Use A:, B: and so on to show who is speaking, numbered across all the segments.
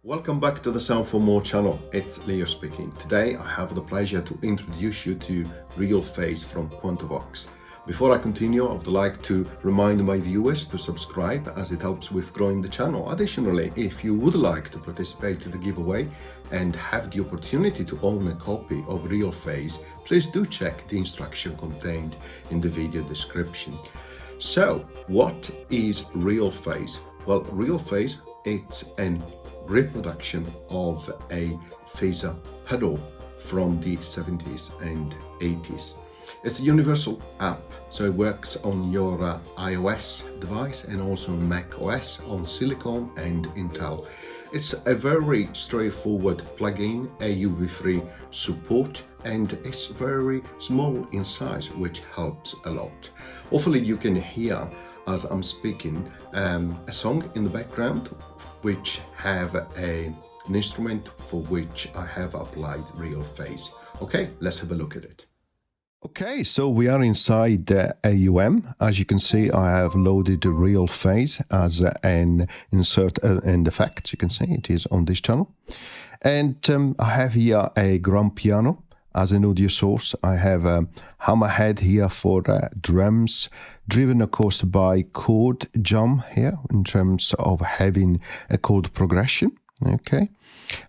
A: Welcome back to the Sound for More channel. It's Leo speaking. Today I have the pleasure to introduce you to RealPhase from Quantovox. Before I continue, I would like to remind my viewers to subscribe as it helps with growing the channel. Additionally, if you would like to participate in the giveaway and have the opportunity to own a copy of RealPhase, please do check the instruction contained in the video description. So, what is RealPhase? Well, RealPhase, it's an reproduction of a phaser pedal from the 70s and 80s. It's a universal app, so it works on your iOS device and also Mac OS on Silicon and Intel. It's a very straightforward plugin, AUv3 support, and it's very small in size, which helps a lot. Hopefully you can hear as I'm speaking a song in the background which have an instrument for which I have applied RealPhase. Okay, let's have a look at it. Okay, so we are inside the AUM. As you can see, I have loaded the RealPhase as an insert and effect. You can see it is on this channel. And I have here a grand piano as an audio source. I have a hammerhead here for drums, driven of course by chord jump here in terms of having a chord progression. Okay,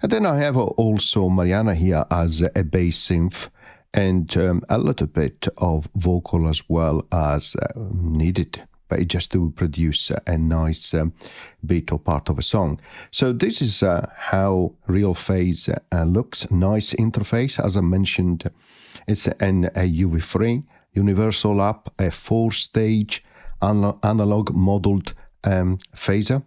A: and then I have also Mariana here as a bass synth and a little bit of vocal as well as needed, but just to produce a nice beat or part of a song. So this is how RealPhase looks. Nice interface, as I mentioned. It's an AUv3 universal app, a 4-stage analog modeled phaser.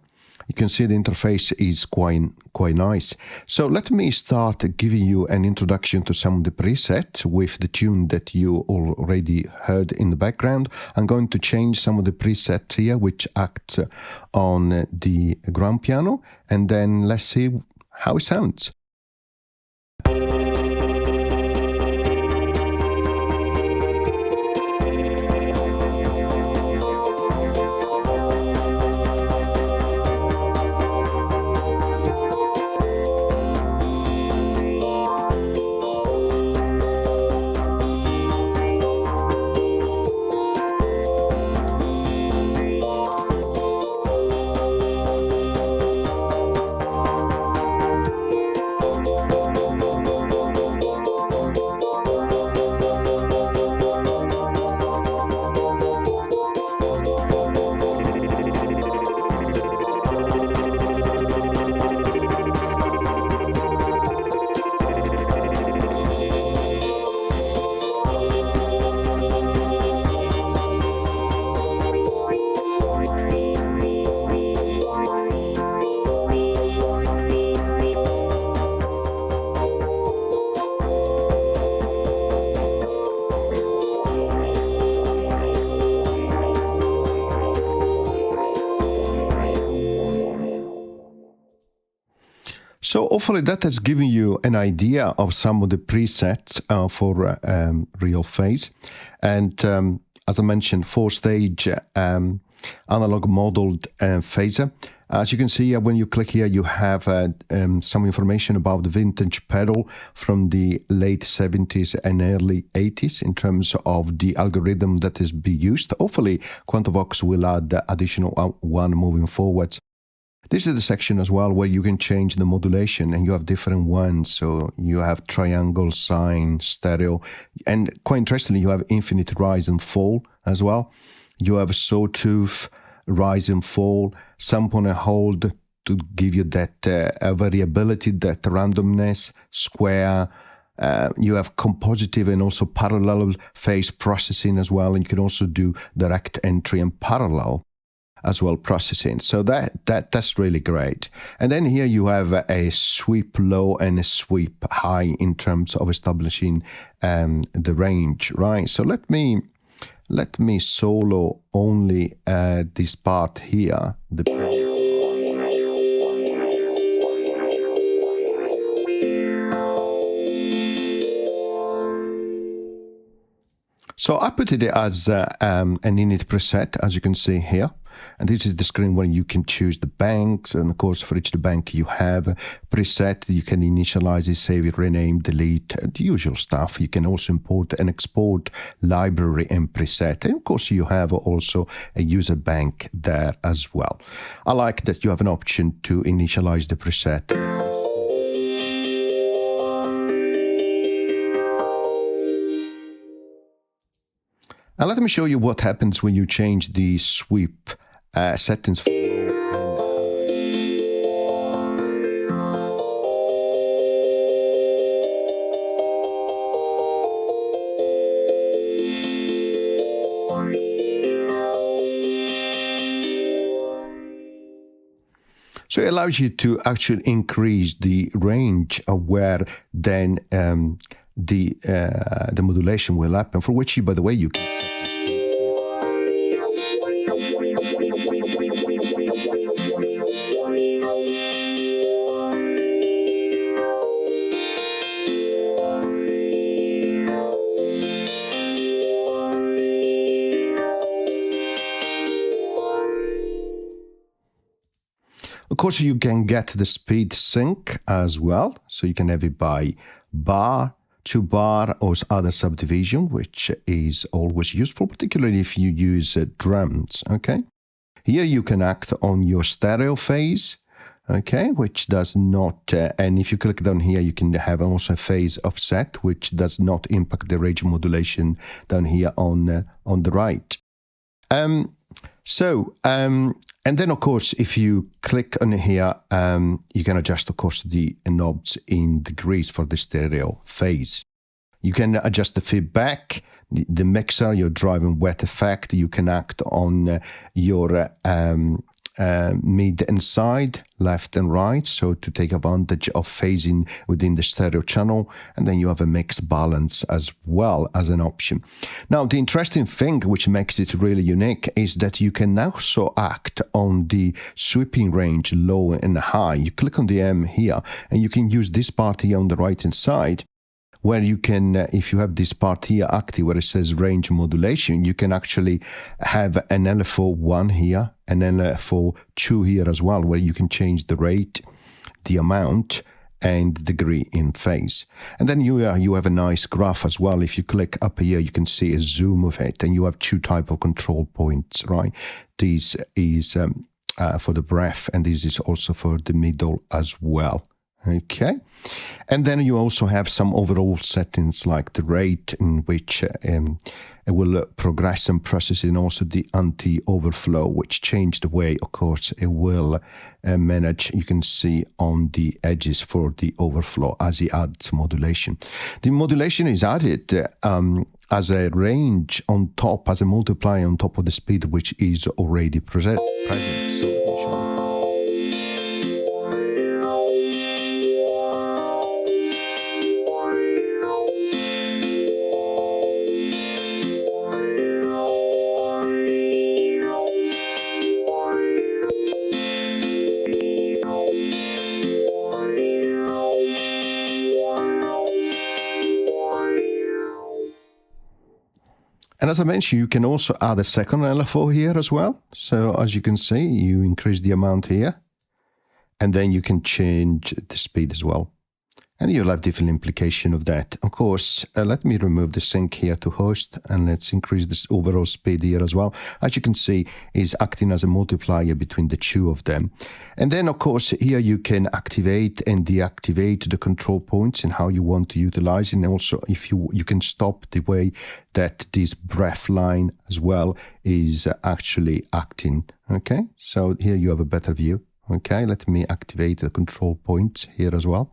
A: You can see the interface is quite nice. So let me start giving you an introduction to some of the presets with the tune that you already heard in the background. I'm going to change some of the presets here which act on the grand piano, and then let's see how it sounds. So hopefully that has given you an idea of some of the presets for RealPhase. And as I mentioned, 4-stage analog modeled phaser. As you can see, when you click here, you have some information about the vintage pedal from the late 70s and early 80s in terms of the algorithm that is being used. Hopefully, Quantovox will add the additional one moving forwards. This is the section as well where you can change the modulation, and you have different ones. So you have triangle, sine, stereo, and quite interestingly, you have infinite rise and fall as well. You have sawtooth, rise and fall, sample and hold to give you that variability, that randomness, square. You have compositive and also parallel phase processing as well, and you can also do direct entry and parallel as well processing. So that's really great. And then here you have a sweep low and a sweep high in terms of establishing the range, right? So let me solo only this part here. So I put it as an init preset, as you can see here. And this is the screen where you can choose the banks. And of course, for each bank you have a preset. You can initialize it, save it, rename, delete, the usual stuff. You can also import and export library and preset. And of course, you have also a user bank there as well. I like that you have an option to initialize the preset. Now let me show you what happens when you change the sweep settings for So it allows you to actually increase the range of where then the modulation will happen, for which you, by the way, you can set Of course, you can get the speed sync as well. So you can have it by bar to bar or other subdivision, which is always useful, particularly if you use drums, okay? Here you can act on your stereo phase, okay, which does not, and if you click down here, you can have also a phase offset, which does not impact the range modulation down here on the right. And then, of course, if you click on here, you can adjust, of course, the knobs in degrees for the stereo phase. You can adjust the feedback, the mixer, your drive and wet effect. You can act on your mid and side, left and right, so to take advantage of phasing within the stereo channel. And then you have a mix balance as well as an option. Now, the interesting thing which makes it really unique is that you can also act on the sweeping range, low and high. You click on the M here, and you can use this part here on the right hand side, where you can, if you have this part here active where it says range modulation, you can actually have an LFO1 here, an LFO2 here as well, where you can change the rate, the amount, and degree in phase. And then you have a nice graph as well. If you click up here, you can see a zoom of it, and you have two type of control points, right? This is for the breath, and this is also for the middle as well. Okay, and then you also have some overall settings like the rate in which it will progress and process, and also the anti-overflow, which change the way, of course, it will manage. You can see on the edges for the overflow as it adds modulation. The modulation is added as a range on top, as a multiplier on top of the speed, which is already present. So and as I mentioned, you can also add a second LFO here as well. So as you can see, you increase the amount here, and then you can change the speed as well. And you'll have different implication of that. Of course, let me remove the sync here to host, and let's increase this overall speed here as well. As you can see, is acting as a multiplier between the two of them. And then, of course, here you can activate and deactivate the control points and how you want to utilize it. And also, if you can stop the way that this breath line as well is actually acting. Okay, so here you have a better view. Okay, let me activate the control points here as well.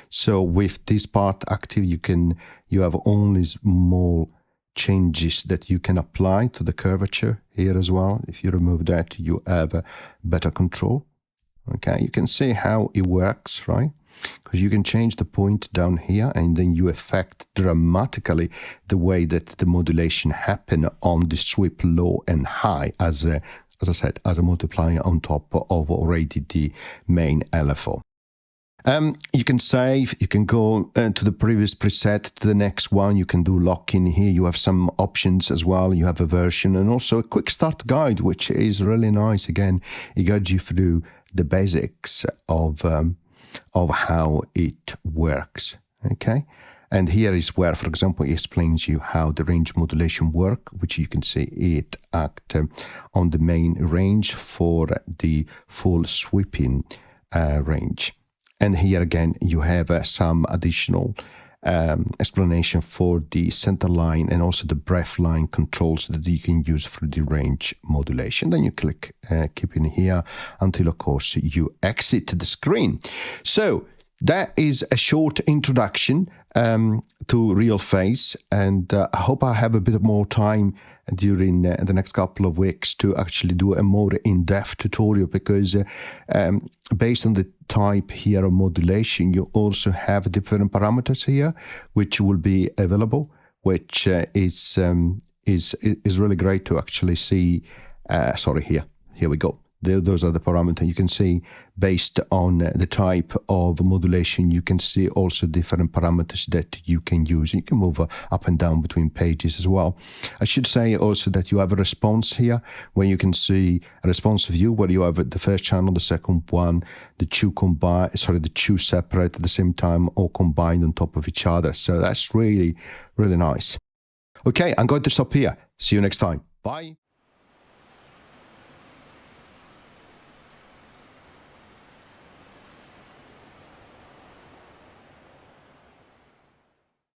A: So with this part active, you have only small changes that you can apply to the curvature here as well. If you remove that, you have a better control. Okay, you can see how it works, right? Because you can change the point down here, and then you affect dramatically the way that the modulation happen on the sweep low and high as I said, as a multiplier on top of already the main LFO. You can save, you can go to the previous preset, to the next one, you can do lock-in here, you have some options as well, you have a version and also a quick start guide, which is really nice. Again, it guides you through the basics of how it works, okay? And here is where, for example, it explains you how the range modulation work, which you can see it act on the main range for the full sweeping range. And here again, you have some additional explanation for the center line and also the breath line controls that you can use for the range modulation. Then you click keep in here until, of course, you exit the screen. So that is a short introduction to RealPhase, and I hope I have a bit more time during the next couple of weeks to actually do a more in-depth tutorial, because based on the type here of modulation, you also have different parameters here which will be available, which is really great to actually see. Sorry, here we go. Those are the parameters. You can see based on the type of modulation, you can see also different parameters that you can use. You can move up and down between pages as well. I should say also that you have a response here, where you can see a response view where you have the first channel, the second one, the two separate at the same time or combined on top of each other. So that's really, really nice. Okay, I'm going to stop here. See you next time. Bye.